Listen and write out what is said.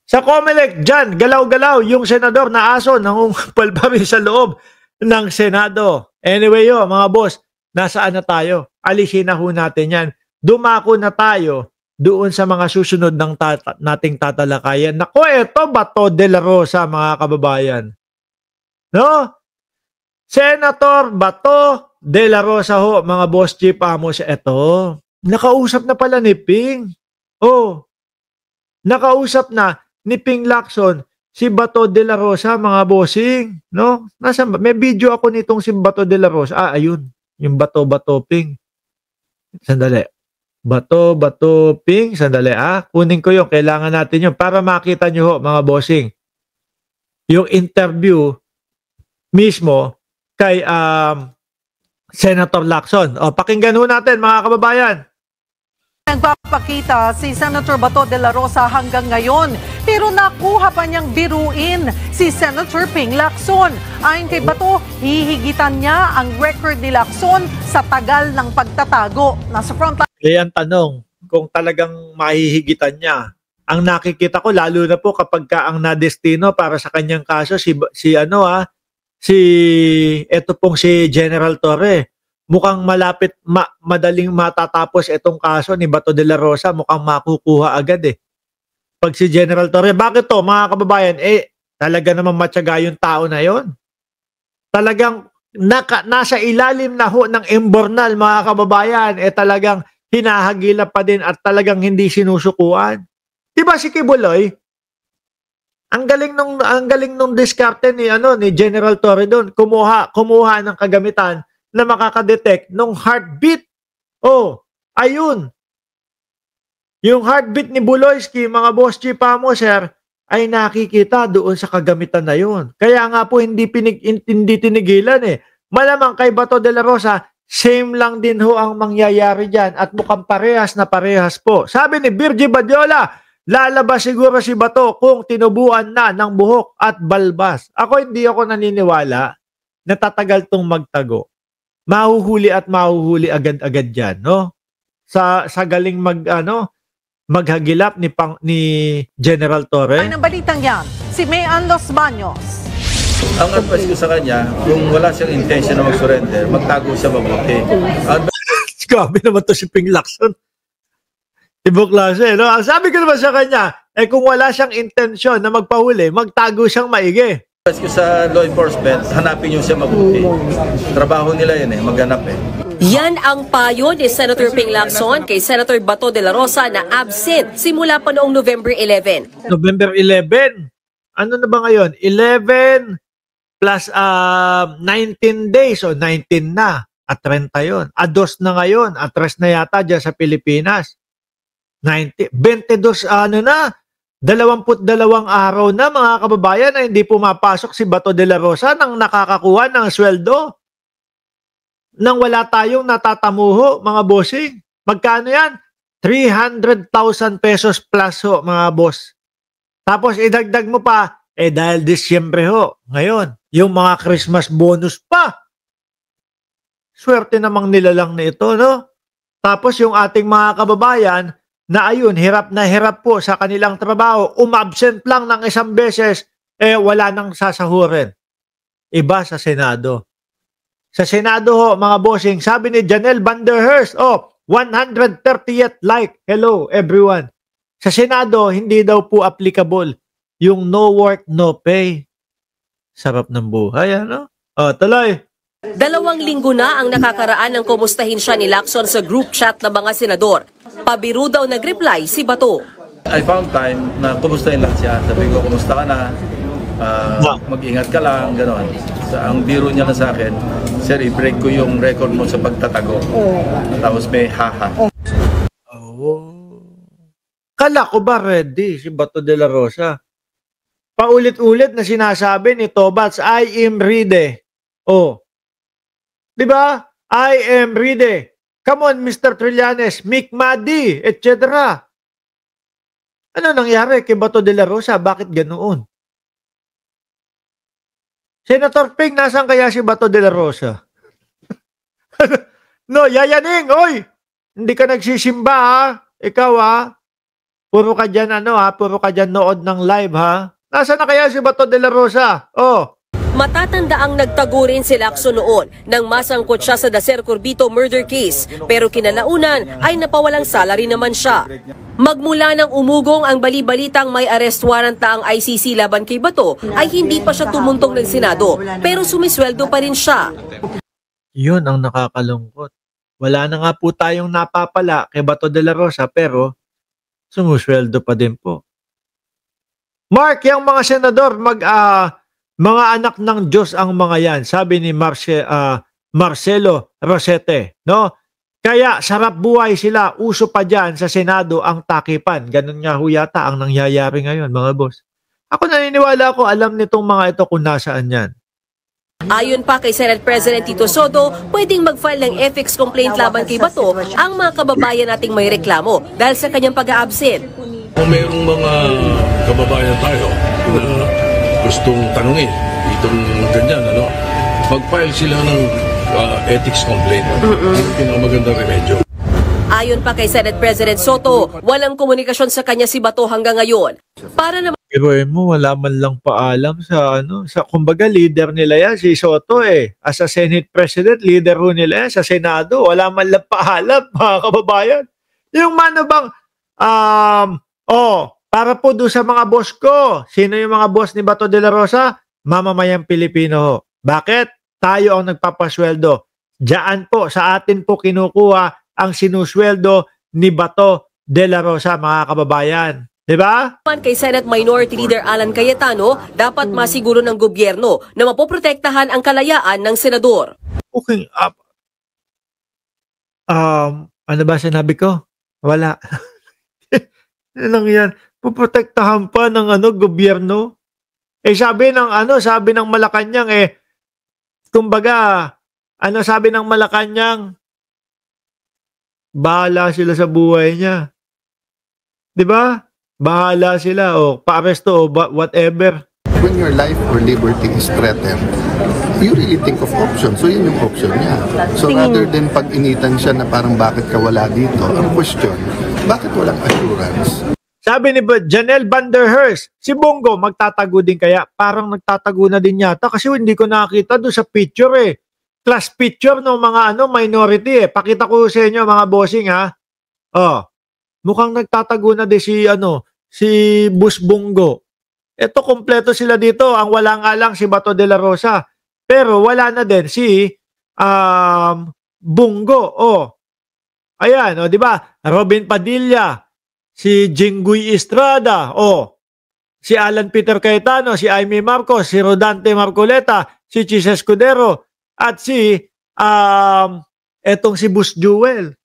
Sa COMELEC, dyan, galaw-galaw yung senador na aso nangungumpal pa rin sa loob ng Senado. Anyway mga boss, nasaan na tayo? Alisin na ho natin yan. Dumako na tayo doon sa mga susunod ng nating tatalakayan. Nako, eto Bato de la Rosa, mga kababayan. No? Senator Bato de la Rosa ho, mga boss chief amos, eto. Nakausap na pala ni Ping. Nakausap na ni Ping Lacson si Bato de la Rosa, mga bossing, no? May video ako nitong si Bato de la Rosa. Ayun, yung Bato Ping. Sandali. Bato Ping, sandali kunin ko yung, kailangan natin yun para makita nyo ho, mga bossing. Yung interview mismo kay Senator Lacson. Pakinggan ho natin, mga kababayan. Nagpapakita si Senator Bato de la Rosa hanggang ngayon, pero nakuha pa niyang biruin si Senator Ping Lacson. Ayon kay Bato, hihigitan niya ang record ni Lacson sa tagal ng pagtatago. Nasa frontline. Kaya ang tanong, kung talagang mahihigitan niya. Ang nakikita ko, lalo na po kapag ang nadestino para sa kanyang kaso, eto pong si General Torre. Mukhang malapit, madaling matatapos itong kaso ni Bato de la Rosa. Mukhang makukuha agad Pag si General Torre, bakit to mga kababayan? Talaga naman matyaga yung tao na yon. Talagang nasa ilalim na ho ng imbornal, mga kababayan. Talagang hinahagila pa din at talagang hindi sinusukuan. Diba si Kibuloy? Ang galing nung diskarte ni General Torre doon. Kumuha ng kagamitan na makakadetect ng heartbeat. Ayun. Yung heartbeat ni Buloyski, mga boss chief sir, ay nakikita doon sa kagamitan na yun. Kaya nga po hindi tinigilan Malamang kay Bato de la Rosa, same lang din ho ang mangyayari dyan at mukhang parehas na parehas po. Sabi ni Virgie Badiola, lalabas siguro si Bato kung tinubuan na ng buhok at balbas. Hindi ako naniniwala na tatagal tong magtago. Mahuhuli mahuhuli agad-agad dyan, no? Sa galing maghagilap ni General Torre. Ay, ng balitang yan, si Mayan Los Baños. Ang advice ko sa kanya, kung wala siyang intention na mag-surrender, magtago siya mabuti. Grabe naman to si Ping Lacson. Ibang klase, no? Ang sabi ko naman sa kanya, kung wala siyang intention na magpahuli, magtago siyang maigi. Advice ko sa law enforcement, hanapin niyo siya mabuti. Trabaho nila yun maghanap Yan ang payo ni Senator Ping Lacson kay Senator Bato de la Rosa na absent simula pa noong November 11. November 11? Ano na ba ngayon? 11 plus 19 days o 19 na. At 30 yun. Ados na ngayon. Atras na yata dyan sa Pilipinas. 22 22 araw na, mga kababayan, na hindi pumapasok si Bato de la Rosa nang nakakakuha ng sweldo. Nang wala tayong natatamuho, mga bossing. Magkano yan? 300,000 pesos plus ho, mga boss. Tapos idagdag mo pa, dahil Disyembre ho, ngayon, yung mga Christmas bonus pa. Swerte namang nilalang na ito, no? Tapos yung ating mga kababayan, na ayun, hirap na hirap po sa kanilang trabaho, umabsent lang ng isang beses, wala nang sasahurin. Iba sa Senado. Sa Senado ho, mga bossing, sabi ni Janelle Vanderhurst, 130th like. Hello, everyone. Sa Senado, hindi daw po applicable yung no work, no pay. Sarap ng buhay, ano? Tuloy. 2 linggo na ang nakakaraan ng kumustahin siya ni Lacson sa group chat ng mga senador. Pabiro daw nag-reply si Bato. I found time na kumustahin lang siya. Sabi ko, kumusta ka na? Mag-ingat ka lang, gano'n. Ang biro niya na sa akin, sir, i-break ko yung record mo sa pagtatago. Tapos may haha. Kala ko ba ready si Bato de la Rosa? Paulit-ulit na sinasabi ni Tobats, I am ready. Diba? I am ready. Come on, Mr. Trillanes, Mick Madi, etc. Ano nangyari kay Bato de la Rosa? Bakit ganoon? Senator Ping, nasaan kaya si Bato de la Rosa? No, yayaning, oy! Hindi ka nagsisimba, ha? Ikaw, ha? Puro ka dyan puro ka dyan nood ng live ha. Nasaan na kaya si Bato de la Rosa? Oh, Matatanda ang nagtago rin si Lacson noon nang masangkot siya sa Dacer Corbito murder case pero kinalaunan ay napawalang salary naman siya. Magmula nang umugong ang bali-balitang may arrest warrant na ang ICC laban kay Bato ay hindi pa siya tumuntong ng Senado pero sumisweldo pa rin siya. yun ang nakakalungkot. Wala na nga po tayong napapala kay Bato de la Rosa pero sumusweldo pa din po. Mark, yung mga senador, mga anak ng Diyos ang mga yan, sabi ni Marcelo Rosete, no? Kaya sarap buhay sila, uso pa dyan sa Senado ang takipan. Ganun nga ho yata ang nangyayari ngayon, mga boss. Ako naniniwala ko, alam nitong mga ito kung nasaan yan. Ayon pa kay Senate President Tito Soto, pwedeng mag-file ng ethics complaint laban kay Bato ang mga kababayan nating may reklamo dahil sa kanyang pag-a-absent. Kung mayroong mga kababayan tayo na gustong tanungin itong ganyan, mag-file sila ng ethics complaint. Yung pinakamagandang remedyo. Ayon pa kay Senate President Soto, walang komunikasyon sa kanya si Bato hanggang ngayon. Para naman Pero mo, wala man lang paalam sa kumbaga leader nila yan, si Soto As a Senate President, leader ho nila yan sa Senado. Wala man lang paalam, mga kababayan. Yung bang, para po doon sa mga boss ko, sino yung mga boss ni Bato de la Rosa? Mamamayang Pilipino ho. Bakit? Tayo ang nagpapasweldo. Diyan po, sa atin po kinukuha ang sinusweldo ni Bato de la Rosa, mga kababayan. Diba? kay Senate Minority Leader Alan Cayetano, dapat masiguro ng gobyerno na mapoprotektahan ang kalayaan ng senador. Okay. Ano ba sinabi ko? Wala. Anong yan? Puprotektahan pa ng gobyerno? Sabi ng Malacanang kumbaga, sabi ng Malacanang, bahala sila sa buhay niya. 'Di ba? Bahala sila pa-aresto o whatever. When your life or liberty is threatened, you really think of options. So yun yung option niya. So rather than pag-initan siya na parang bakit ka wala dito, ang question, bakit walang assurance? Sabi ni Janelle Van der Herst, si Bongo magtatago din kaya? Parang nagtatago na din yata kasi hindi ko nakita doon sa picture Class picture ng mga minority Pakita ko sa inyo mga bossing ha. Mukhang nagtatago na din si Bus Bongo. Ito kompleto sila dito. Ang wala nga lang si Bato de la Rosa. Pero wala na din si Bongo. Ayan, di ba? Robin Padilla, si Jinggoy Estrada, si Alan Peter Cayetano, si Aimee Marcos, si Rodante Marcoleta, si Chis Escudero, at si etong si Bus Jewel.